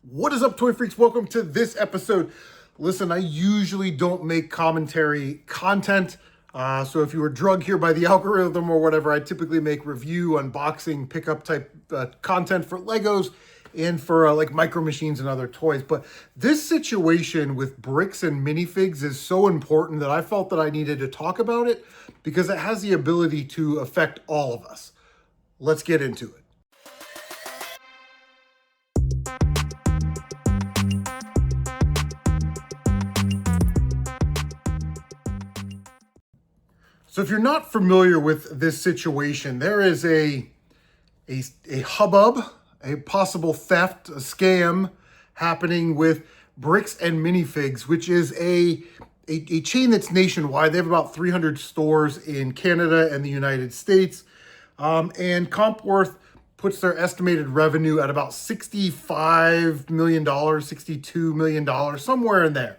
What is up, toy freaks? Welcome to this episode. Listen, I usually don't make commentary content. So if you were drugged here by the algorithm or whatever, I typically make review, unboxing, pickup type content for Legos and for like micro machines and other toys. But this situation with Bricks and Minifigs is so important that I felt that I needed to talk about it because it has the ability to affect all of us. Let's get into it. So if you're not familiar with this situation, there is a hubbub, a possible theft, a scam happening with Bricks and Minifigs, which is a chain that's nationwide. They have about 300 stores in Canada and the United States. And CompWorth puts their estimated revenue at about $65 million, $62 million, somewhere in there.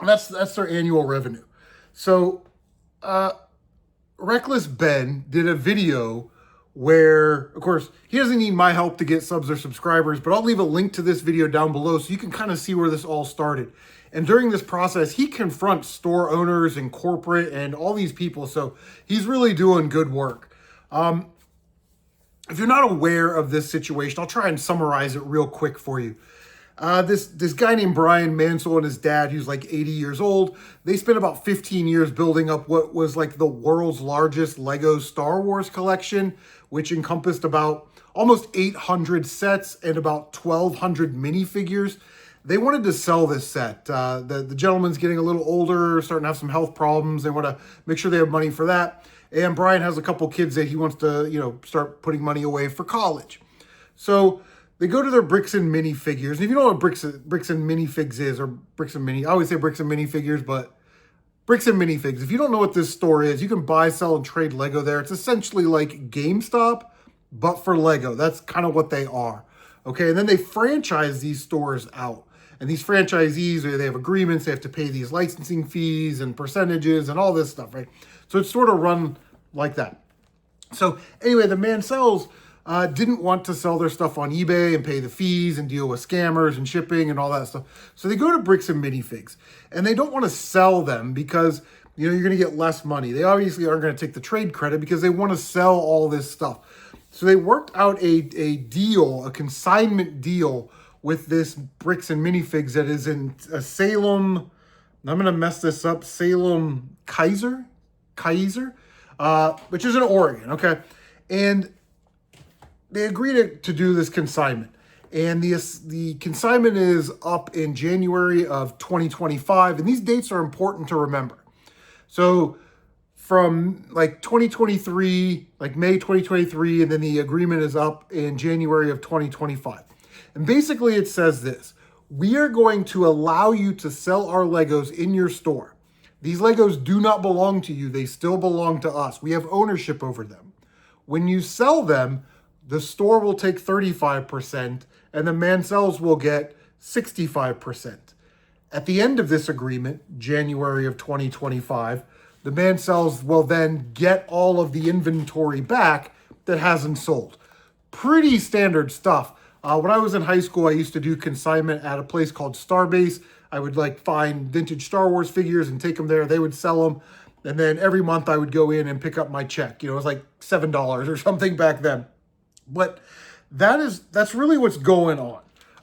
That's their annual revenue. So Reckless Ben did a video where, of course, he doesn't need my help to get subs or subscribers, but I'll leave a link to this video down below so you can kind of see where this all started. And during this process, he confronts store owners and corporate and all these people, so he's really doing good work. If you're not aware of this situation, I'll try and summarize it real quick for you. This guy named Brian Mansell and his dad, who's like 80 years old, they spent about 15 years building up what was like the world's largest Lego Star Wars collection, which encompassed about almost 800 sets and about 1,200 minifigures. They wanted to sell this set. The gentleman's getting a little older, starting to have some health problems. They want to make sure they have money for that. And Brian has a couple kids that he wants to, start putting money away for college. So they go to their Bricks and Minifigures. And if you don't know what Bricks and Minifigs is, or Bricks and Mini, I always say Bricks and Minifigures, but Bricks and Minifigs. If you don't know what this store is, you can buy, sell, and trade Lego there. It's essentially like GameStop, but for Lego. That's kind of what they are. Okay, and then they franchise these stores out. And these franchisees, they have agreements, they have to pay these licensing fees and percentages and all this stuff, right? So it's sort of run like that. So anyway, the Mansells didn't want to sell their stuff on eBay and pay the fees and deal with scammers and shipping and all that stuff. So they go to Bricks and Minifigs, and they don't want to sell them because you're going to get less money. They obviously aren't going to take the trade credit because they want to sell all this stuff. So they worked out a deal, a consignment deal with this Bricks and Minifigs that is in Salem. I'm going to mess this up. Salem, Kaiser, which is in Oregon. Okay, and they agreed to do this consignment, and the consignment is up in January of 2025, and these dates are important to remember. So from like 2023, like May 2023, and then the agreement is up in January of 2025. And basically it says this: we are going to allow you to sell our Legos in your store. These Legos do not belong to you. They still belong to us. We have ownership over them. When you sell them, the store will take 35% and the Mansells will get 65%. At the end of this agreement, January of 2025, the Mansells will then get all of the inventory back that hasn't sold. Pretty standard stuff. When I was in high school, I used to do consignment at a place called Starbase. I would find vintage Star Wars figures and take them there. They would sell them. And then every month I would go in and pick up my check. It was like $7 or something back then. But that's really what's going on.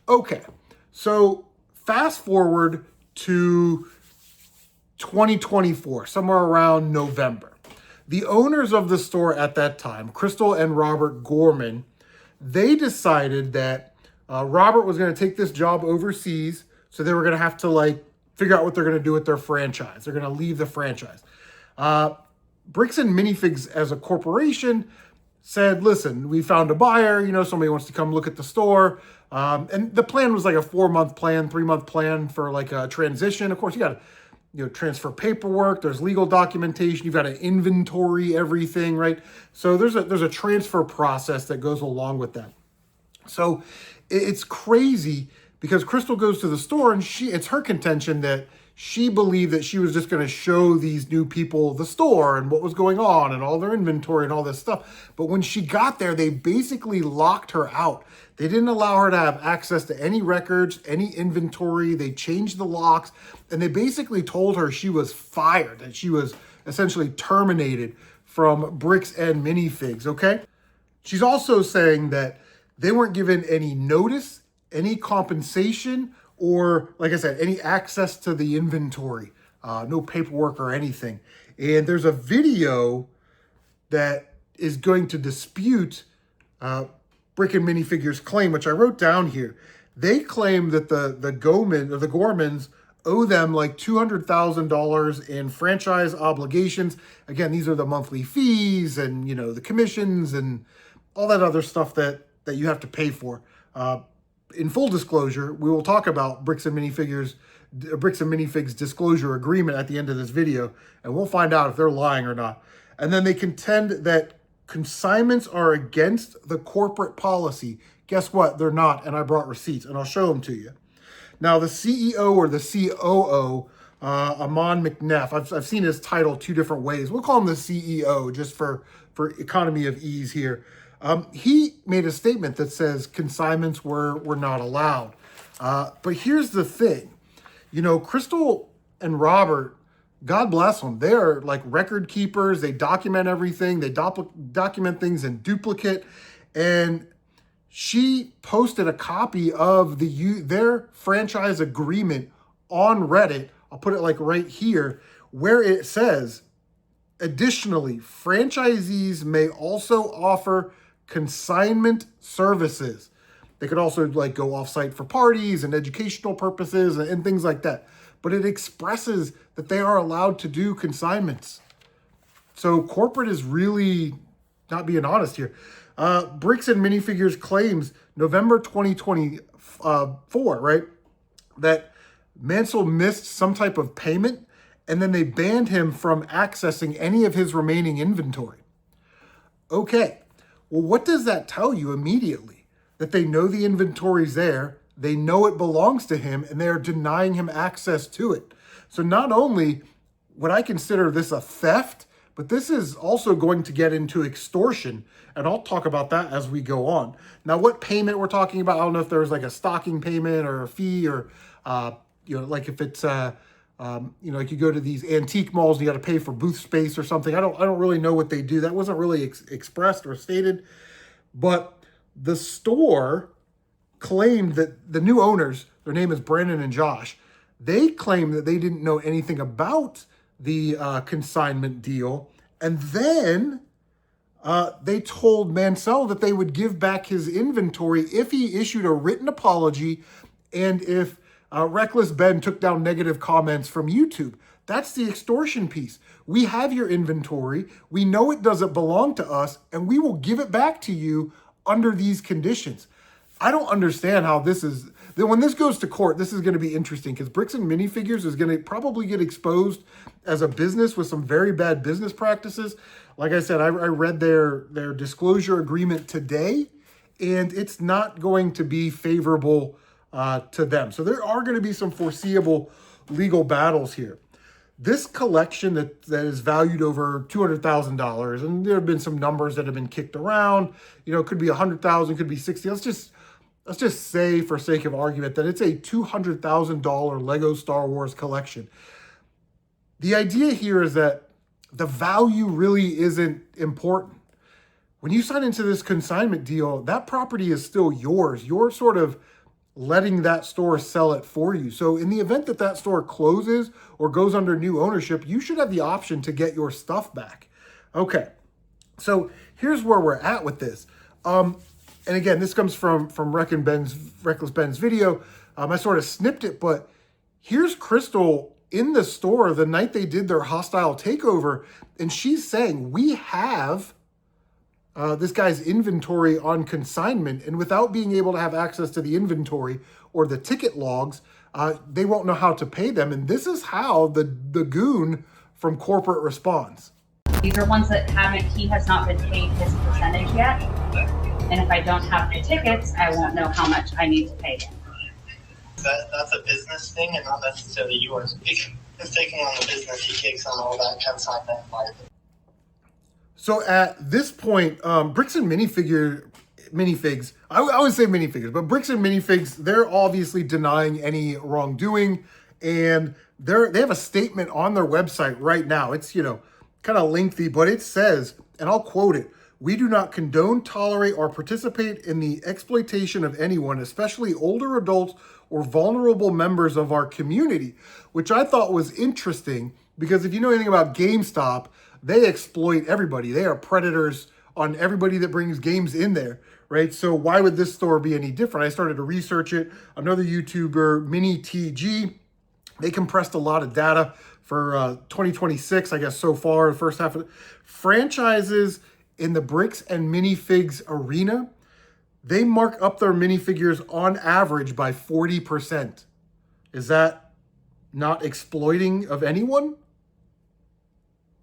Okay, so fast forward to 2024, somewhere around November. The owners of the store at that time, Crystal and Robert Gorman, they decided that Robert was going to take this job overseas, so they were going to have to figure out what they're going to do with their franchise. They're going to leave the franchise. Bricks and Minifigs as a corporation said, listen, we found a buyer, somebody wants to come look at the store. And the plan was like a 4-month plan, 3-month plan for a transition. Of course, you got to transfer paperwork, there's legal documentation, you've got to inventory everything, right? So there's a transfer process that goes along with that. So it's crazy because Crystal goes to the store and it's her contention that she believed that she was just going to show these new people the store and what was going on and all their inventory and all this stuff. But when she got there, they basically locked her out. They didn't allow her to have access to any records, any inventory. They changed the locks, and they basically told her she was fired, that she was essentially terminated from Bricks and Minifigs, okay? She's also saying that they weren't given any notice, any compensation, or, like I said, any access to the inventory, no paperwork or anything. And there's a video that is going to dispute Brick and Minifigures' claim, which I wrote down here. They claim that the Gormans owe them like $200,000 in franchise obligations. Again, these are the monthly fees and, you know, the commissions and all that other stuff that you have to pay for. In full disclosure, we will talk about Bricks and Minifigs disclosure agreement at the end of this video, and we'll find out if they're lying or not. And then they contend that consignments are against the corporate policy. Guess what? They're not, and I brought receipts, and I'll show them to you. Now, the CEO or the COO, Amon McNeff, I've seen his title two different ways. We'll call him the CEO just for economy of ease here. He made a statement that says consignments were not allowed. But here's the thing. You know, Crystal and Robert, God bless them, they are like record keepers. They document everything. They document things in duplicate. And she posted a copy of their franchise agreement on Reddit. I'll put it like right here, where it says, additionally, franchisees may also offer consignment services. They could also like go off-site for parties and educational purposes and things like that. But it expresses that they are allowed to do consignments. So corporate is really not being honest here. Bricks and Minifigures claims November 2024, right, that Mansell missed some type of payment, and then they banned him from accessing any of his remaining inventory. Okay. Well, what does that tell you immediately? That they know the inventory's there, they know it belongs to him, and they're denying him access to it. So not only would I consider this a theft, but this is also going to get into extortion, and I'll talk about that as we go on. Now, what payment we're talking about, I don't know if there's like a stocking payment or a fee or, you know, like if it's, you know, like you go to these antique malls, you got to pay for booth space or something. I don't really know what they do. That wasn't really expressed or stated, but the store claimed that the new owners, their name is Brandon and Josh, they claimed that they didn't know anything about the consignment deal. And then they told Mansell that they would give back his inventory if he issued a written apology and if Reckless Ben took down negative comments from YouTube. That's the extortion piece. We have your inventory. We know it doesn't belong to us, and we will give it back to you under these conditions. I don't understand how this is. When this goes to court, this is going to be interesting because Bricks and Minifigures is going to probably get exposed as a business with some very bad business practices. Like I said, I read their disclosure agreement today, and it's not going to be favorable to them. So there are going to be some foreseeable legal battles here. This collection that is valued over $200,000, and there have been some numbers that have been kicked around. You know, it could be 100,000, could be 60. Let's just say, for sake of argument, that it's a $200,000 Lego Star Wars collection. The idea here is that the value really isn't important. When you sign into this consignment deal, that property is still yours. You're sort of letting that store sell it for you. So in the event that that store closes or goes under new ownership, you should have the option to get your stuff back. Okay, so here's where we're at with this. And again, this comes from Reckless Ben's video. I sort of snipped it, but here's Crystal in the store the night they did their hostile takeover, and she's saying, we have this guy's inventory on consignment, and without being able to have access to the inventory or the ticket logs, they won't know how to pay them. And this is how the goon from corporate responds. These are ones that he has not been paid his percentage yet. And if I don't have the tickets, I won't know how much I need to pay him. that's a business thing and not necessarily yours. He's taking on the business, he takes on all that consignment liability. So at this point, Bricks and Minifigs, I always say minifigures, but Bricks and Minifigs, they're obviously denying any wrongdoing, and they have a statement on their website right now. It's, kind of lengthy, but it says, and I'll quote it, "We do not condone, tolerate, or participate in the exploitation of anyone, especially older adults or vulnerable members of our community," which I thought was interesting because if you know anything about GameStop, they exploit everybody. They are predators on everybody that brings games in there, right? So why would this store be any different? I started to research it. Another YouTuber, Mini TG, they compressed a lot of data for 2026, I guess, so far, the first half of it. Franchises in the Bricks and Minifigs arena, they mark up their minifigures on average by 40%. Is that not exploiting of anyone?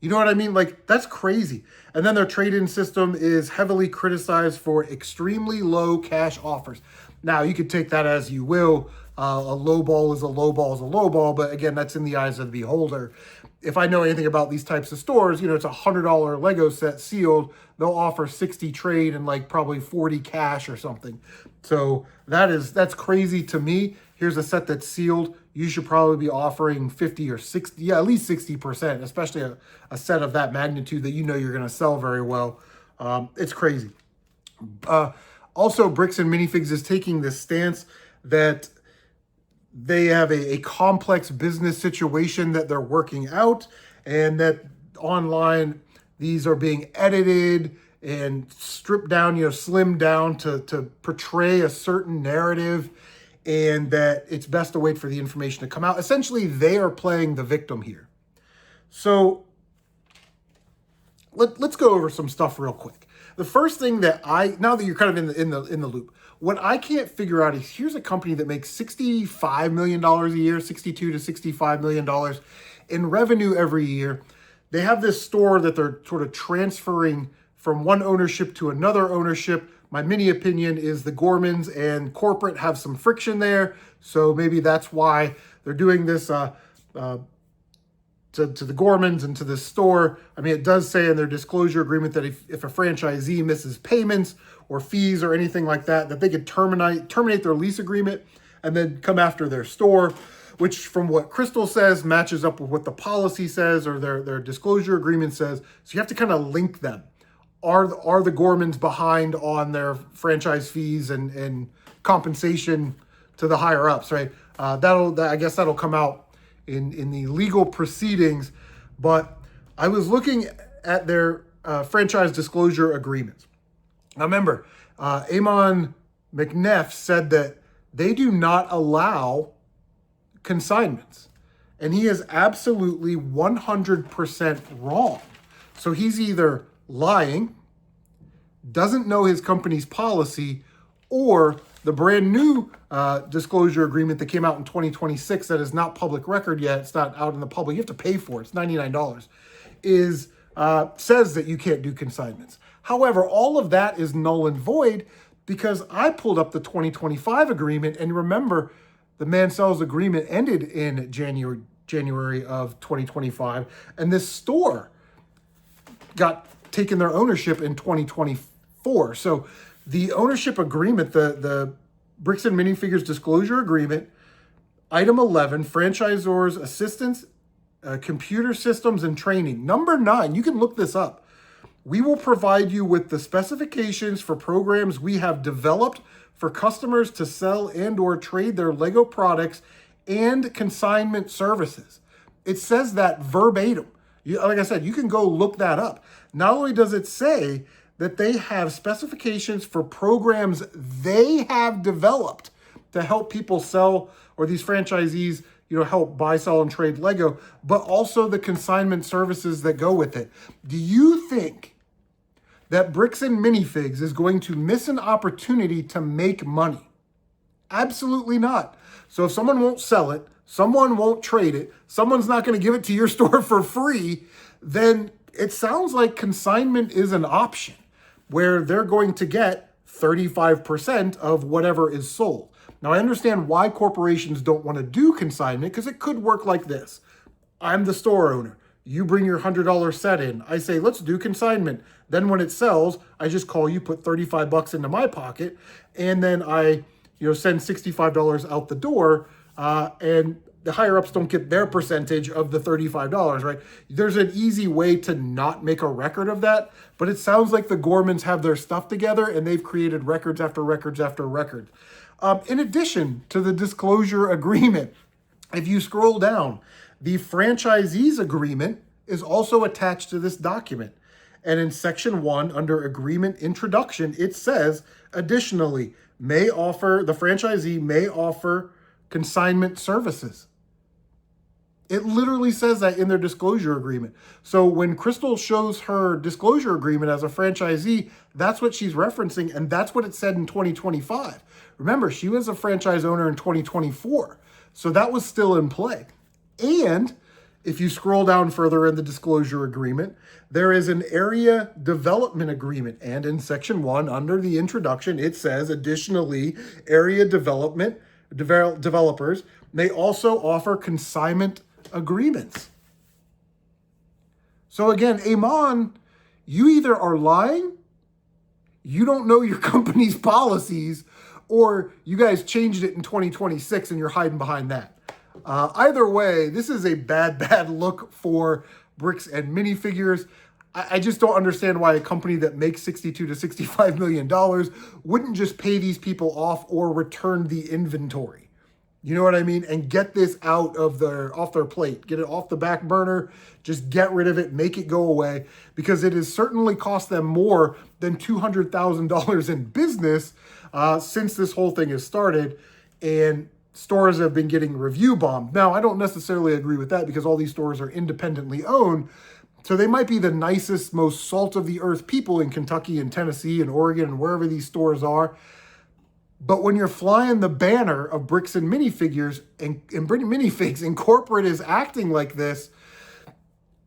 You know what I mean? Like, that's crazy. And then their trade-in system is heavily criticized for extremely low cash offers. Now, you could take that as you will. A low ball is a low ball is a low ball, but again, that's in the eyes of the beholder. If I know anything about these types of stores, it's a $100 Lego set sealed. They'll offer 60 trade and like probably 40 cash or something. So that's crazy to me. Here's a set that's sealed. You should probably be offering 50 or 60, at least 60%, especially a set of that magnitude that you're going to sell very well. It's crazy. Also, Bricks and Minifigs is taking this stance that they have a complex business situation that they're working out, and that online these are being edited and stripped down, slimmed down to portray a certain narrative, and that it's best to wait for the information to come out. Essentially, they are playing the victim here. So let's go over some stuff real quick. The first thing that now that you're kind of in the loop, what I can't figure out is here's a company that makes $65 million a year, $62 to $65 million in revenue every year. They have this store that they're sort of transferring from one ownership to another ownership. My mini opinion is the Gormans and corporate have some friction there. So maybe that's why they're doing this to the Gormans and to this store. I mean, it does say in their disclosure agreement that if a franchisee misses payments or fees or anything like that, that they could terminate their lease agreement and then come after their store, which from what Crystal says matches up with what the policy says or their disclosure agreement says. So you have to kind of link them. Are the Gormans behind on their franchise fees and compensation to the higher ups, right? I guess that'll come out in the legal proceedings. But I was looking at their franchise disclosure agreements. Now remember, Eamon McNeff said that they do not allow consignments. And he is absolutely 100% wrong. So he's either lying, doesn't know his company's policy, or the brand new disclosure agreement that came out in 2026 that is not public record yet, it's not out in the public, you have to pay for it, it's $99, says that you can't do consignments. However, all of that is null and void because I pulled up the 2025 agreement, and remember, the Mansel's agreement ended in January of 2025, and this store got taken their ownership in 2024. So the ownership agreement, the Bricks and Minifigures disclosure agreement, item 11, franchisors assistance, computer systems and training. Number 9, you can look this up. We will provide you with the specifications for programs we have developed for customers to sell and or trade their Lego products and consignment services. It says that verbatim. Like I said, you can go look that up. Not only does it say that they have specifications for programs they have developed to help people sell, or these franchisees, help buy, sell, and trade Lego, but also the consignment services that go with it. Do you think that Bricks and Minifigs is going to miss an opportunity to make money? Absolutely not. So if someone won't sell it, someone won't trade it, someone's not going to give it to your store for free, then it sounds like consignment is an option where they're going to get 35% of whatever is sold. Now, I understand why corporations don't want to do consignment, because it could work like this. I'm the store owner. You bring your $100 set in. I say, let's do consignment. Then when it sells, I just call you, put $35 into my pocket, and then I send $65 out the door, and the higher ups don't get their percentage of the $35, right? There's an easy way to not make a record of that, but it sounds like the Gormans have their stuff together and they've created records after records after records. In addition to the disclosure agreement, if you scroll down, the franchisees agreement is also attached to this document. And in section 1, under agreement introduction, it says, additionally, the franchisee may offer consignment services. It literally says that in their disclosure agreement. So when Crystal shows her disclosure agreement as a franchisee, that's what she's referencing, and that's what it said in 2025. Remember, she was a franchise owner in 2024, so that was still in play. And if you scroll down further in the disclosure agreement, there is an area development agreement. And in section 1, under the introduction, it says, additionally, area developers may also offer consignment agreements. So again, Amon, you either are lying, you don't know your company's policies, or you guys changed it in 2026 and you're hiding behind that. Either way, this is a bad look for Bricks and Minifigures. I just don't understand why a company that makes $62 to $65 million wouldn't just pay these people off or return the inventory. You know what I mean? And get this off their plate. Get it off the back burner. Just get rid of it. Make it go away. Because it has certainly cost them more than $200,000 in business since this whole thing has started. And stores have been getting review bombed. Now, I don't necessarily agree with that because all these stores are independently owned. So they might be the nicest, most salt of the earth people in Kentucky and Tennessee and Oregon and wherever these stores are. But when you're flying the banner of Bricks and Minifigures and Minifigs and corporate is acting like this,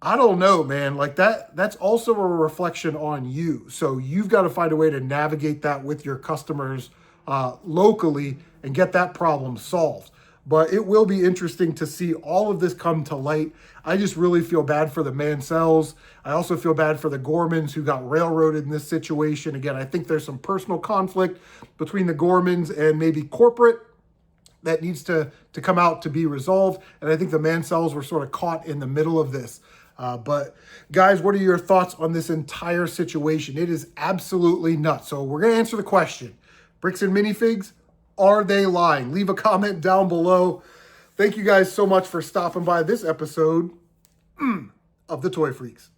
I don't know, man. Like that's also a reflection on you. So you've got to find a way to navigate that with your customers locally and get that problem solved. But it will be interesting to see all of this come to light. I just really feel bad for the Manels. I also feel bad for the Gormans who got railroaded in this situation. Again, I think there's some personal conflict between the Gormans and maybe corporate that needs to come out to be resolved. And I think the Manels were sort of caught in the middle of this. But guys, what are your thoughts on this entire situation? It is absolutely nuts. So we're going to answer the question. Bricks and Minifigs, are they lying? Leave a comment down below. Thank you guys so much for stopping by this episode of The Toy Freaks.